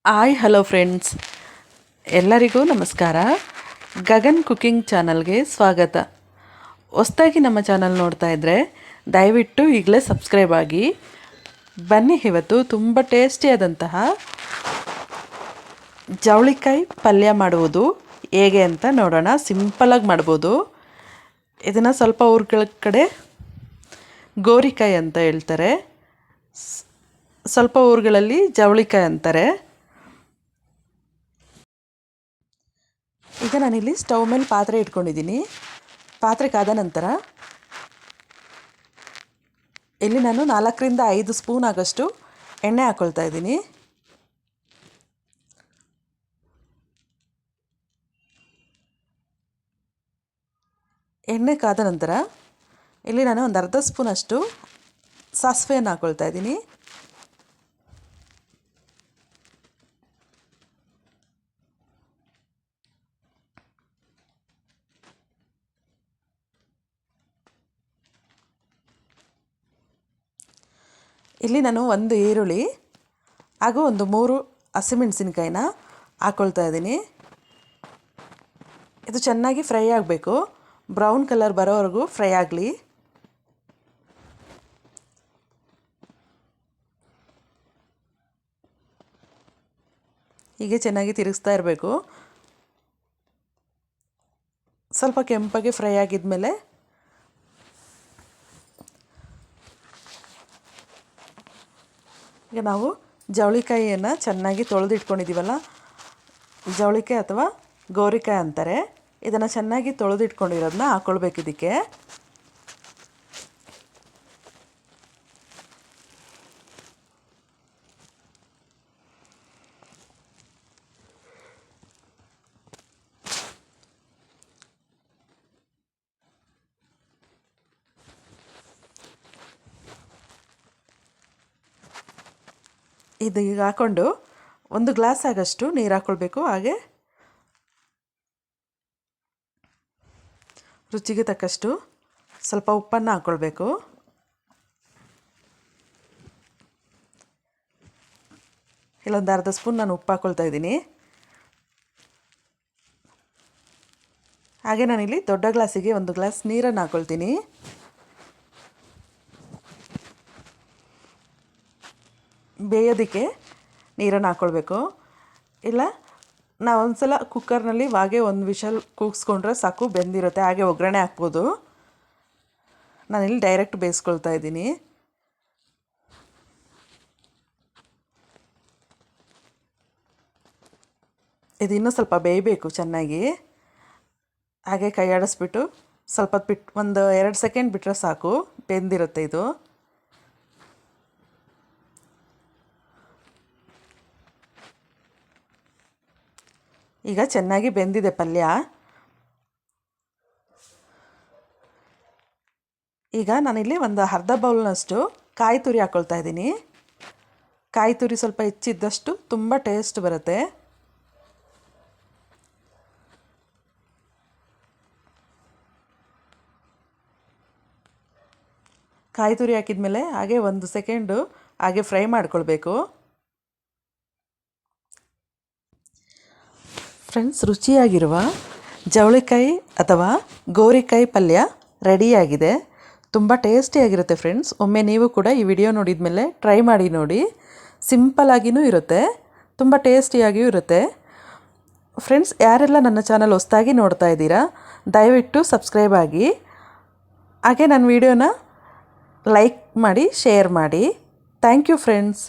Hello friends, ಎಲ್ಲರಿಗೂ ನಮಸ್ಕಾರ. Gagan cooking ಚಾನಲ್ಗೆ ಸ್ವಾಗತ. ಹೊಸದಾಗಿ ನಮ್ಮ ಚಾನಲ್ ನೋಡ್ತಾ ಇದ್ದರೆ ದಯವಿಟ್ಟು ಈಗಲೇ ಸಬ್ಸ್ಕ್ರೈಬ್ ಆಗಿ. ಬನ್ನಿ, ಇವತ್ತು ತುಂಬ ಟೇಸ್ಟಿಯಾದಂತಹ ಜವಳಿಕಾಯಿ ಪಲ್ಯ ಮಾಡುವುದು ಹೇಗೆ ಅಂತ ನೋಡೋಣ. ಸಿಂಪಲಾಗಿ ಮಾಡ್ಬೋದು. ಇದನ್ನು ಸ್ವಲ್ಪ ಊರುಗಳ ಕಡೆ ಗೋರಿಕಾಯಿ ಅಂತ ಹೇಳ್ತಾರೆ, ಸ್ವಲ್ಪ ಊರುಗಳಲ್ಲಿ ಜವಳಿಕಾಯಿ ಅಂತಾರೆ. ಈಗ ನಾನಿಲ್ಲಿ ಸ್ಟವ್ ಮೇಲೆ ಪಾತ್ರೆ ಇಟ್ಕೊಂಡಿದ್ದೀನಿ. ಪಾತ್ರೆ ಕಾದ ನಂತರ ಇಲ್ಲಿ ನಾನು 4ರಿಂದ 5 ಸ್ಪೂನ್ ಆಗೋಷ್ಟು ಎಣ್ಣೆ ಹಾಕ್ಕೊಳ್ತಾ ಇದ್ದೀನಿ. ಎಣ್ಣೆ ಕಾದ ನಂತರ ಇಲ್ಲಿ ನಾನು ಒಂದು ಅರ್ಧ ಸ್ಪೂನಷ್ಟು ಸಾಸಿವೆಯನ್ನು ಹಾಕ್ಕೊಳ್ತಾ ಇದ್ದೀನಿ. ಇಲ್ಲಿ ನಾನು ಒಂದು ಈರುಳ್ಳಿ ಹಾಗೂ ಒಂದು 3 ಹಸಿಮೆಣಸಿನ್ಕಾಯಿನ ಹಾಕ್ಕೊಳ್ತಾ ಇದ್ದೀನಿ. ಇದು ಚೆನ್ನಾಗಿ ಫ್ರೈ ಆಗಬೇಕು, ಬ್ರೌನ್ ಕಲರ್ ಬರೋವರೆಗೂ ಫ್ರೈ ಆಗಲಿ. ಹೀಗೆ ಚೆನ್ನಾಗಿ ತಿರುಗಿಸ್ತಾ ಇರಬೇಕು. ಸ್ವಲ್ಪ ಕೆಂಪಾಗಿ ಫ್ರೈ ಆಗಿದ್ಮೇಲೆ ಈಗ ನಾವು ಜವಳಿಕಾಯಿಯನ್ನು ಚೆನ್ನಾಗಿ ತೊಳೆದಿಟ್ಕೊಂಡಿದ್ದೀವಲ್ಲ, ಜವಳಿಕಾಯಿ ಅಥವಾ ಗೋರಿಕಾಯಿ ಅಂತಾರೆ, ಇದನ್ನು ಚೆನ್ನಾಗಿ ತೊಳೆದಿಟ್ಕೊಂಡಿರೋದನ್ನ ಹಾಕ್ಕೊಳ್ಬೇಕು ಇದಕ್ಕೆ. ಇದು ಈಗ ಹಾಕ್ಕೊಂಡು 1 ಗ್ಲಾಸ್ ಆಗಷ್ಟು ನೀರು ಹಾಕ್ಕೊಳ್ಬೇಕು. ಹಾಗೆ ರುಚಿಗೆ ತಕ್ಕಷ್ಟು ಸ್ವಲ್ಪ ಉಪ್ಪನ್ನು ಹಾಕ್ಕೊಳ್ಬೇಕು. ಇಲ್ಲೊಂದು ಅರ್ಧ ಸ್ಪೂನ್ ನಾನು ಉಪ್ಪು ಹಾಕ್ಕೊಳ್ತಾ ಇದ್ದೀನಿ. ಹಾಗೆ ನಾನಿಲ್ಲಿ ದೊಡ್ಡ ಗ್ಲಾಸಿಗೆ 1 ಗ್ಲಾಸ್ ನೀರನ್ನು ಹಾಕ್ಕೊಳ್ತೀನಿ. ಬೇಯೋದಕ್ಕೆ ನೀರನ್ನು ಹಾಕ್ಕೊಳ್ಬೇಕು. ಇಲ್ಲ ನಾವು ಒಂದ್ಸಲ ಕುಕ್ಕರ್ನಲ್ಲಿ ಹಾಗೆ 1 ವಿಷಲ್ ಕೂಗಿಸ್ಕೊಂಡ್ರೆ ಸಾಕು, ಬೆಂದಿರುತ್ತೆ. ಹಾಗೆ ಒಗ್ಗರಣೆ ಹಾಕ್ಬೋದು. ನಾನಿಲ್ಲಿ ಡೈರೆಕ್ಟ್ ಬೇಯಿಸ್ಕೊಳ್ತಾ ಇದ್ದೀನಿ. ಇದು ಇನ್ನೂ ಸ್ವಲ್ಪ ಬೇಯಬೇಕು ಚೆನ್ನಾಗಿ. ಹಾಗೆ ಕೈ ಆಡಿಸ್ಬಿಟ್ಟು ಸ್ವಲ್ಪ ಬಿಟ್ಟು ಒಂದು 2 ಸೆಕೆಂಡ್ ಬಿಟ್ಟರೆ ಸಾಕು, ಬೆಂದಿರುತ್ತೆ ಇದು. ಈಗ ಚೆನ್ನಾಗಿ ಬೆಂದಿದೆ ಪಲ್ಯ. ಈಗ ನಾನಿಲ್ಲಿ ಒಂದು ಅರ್ಧ ಬೌಲ್ನಷ್ಟು ಕಾಯಿ ತುರಿ ಹಾಕ್ಕೊಳ್ತಾ ಇದ್ದೀನಿ. ಕಾಯಿ ತುರಿ ಸ್ವಲ್ಪ ಹೆಚ್ಚಿದ್ದಷ್ಟು ತುಂಬ ಟೇಸ್ಟ್ ಬರುತ್ತೆ. ಕಾಯಿ ತುರಿ ಹಾಕಿದ್ಮೇಲೆ ಹಾಗೆ 1 ಸೆಕೆಂಡು ಹಾಗೆ ಫ್ರೈ ಮಾಡ್ಕೊಳ್ಬೇಕು. ಫ್ರೆಂಡ್ಸ್, ರುಚಿಯಾಗಿರುವ ಜವಳಿಕಾಯಿ ಅಥವಾ ಗೋರಿಕಾಯಿ ಪಲ್ಯ ರೆಡಿಯಾಗಿದೆ. ತುಂಬ ಟೇಸ್ಟಿಯಾಗಿರುತ್ತೆ ಫ್ರೆಂಡ್ಸ್. ಒಮ್ಮೆ ನೀವು ಕೂಡ ಈ ವಿಡಿಯೋ ನೋಡಿದ ಮೇಲೆ ಟ್ರೈ ಮಾಡಿ ನೋಡಿ. ಸಿಂಪಲಾಗಿಯೂ ಇರುತ್ತೆ, ತುಂಬ ಟೇಸ್ಟಿಯಾಗಿಯೂ ಇರುತ್ತೆ. ಫ್ರೆಂಡ್ಸ್, ಯಾರೆಲ್ಲ ನನ್ನ ಚಾನಲ್ ಹೊಸದಾಗಿ ನೋಡ್ತಾ ಇದ್ದೀರಾ ದಯವಿಟ್ಟು ಸಬ್ಸ್ಕ್ರೈಬ್ ಆಗಿ. ಹಾಗೆ ನನ್ನ ವಿಡಿಯೋನ ಲೈಕ್ ಮಾಡಿ, ಶೇರ್ ಮಾಡಿ. Thank you friends.